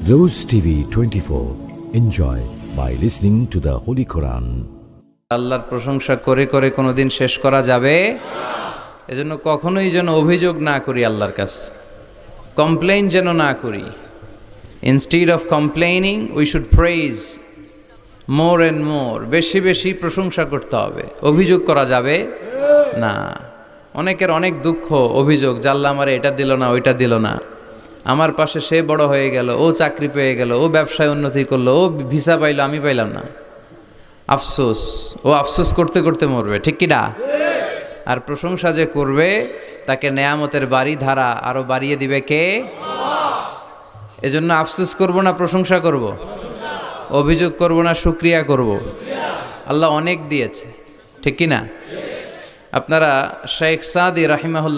Rose TV 24. Enjoy by listening to the Holy Quran. আল্লাহর প্রশংসা করে করে কোনোদিন শেষ করা যাবে এজন্য কখনোই যেন অভিযোগ না করি আল্লাহর কাছে, কমপ্লেইন যেন না করি। Instead of complaining we should praise more and more, বেশি বেশি প্রশংসা করতে হবে। অভিযোগ করা যাবে না। অনেকের অনেক দুঃখ, অভিযোগ, জাল্লা আমারে এটা দিল না, ওইটা দিল না, আমার পাশে সে বড় হয়ে গেল, ও চাকরি পেয়ে গেল, ও ব্যবসায় উন্নতি করলো, ও ভিসা পাইলো, আমি পাইলাম না। আফসোস, ও আফসোস করতে করতে মরবে, ঠিক কি না? আর প্রশংসা যে করবে তাকে নেয়ামতের বাড়ি ধারা আরো বাড়িয়ে দিবে কে? এজন্য আফসোস করব না, প্রশংসা করব, অভিযোগ করব না, শুকরিয়া করব। আল্লাহ অনেক দিয়েছে, ঠিক কি না? আপনারা শেখ সাদি রাহিমাহুল্লাহ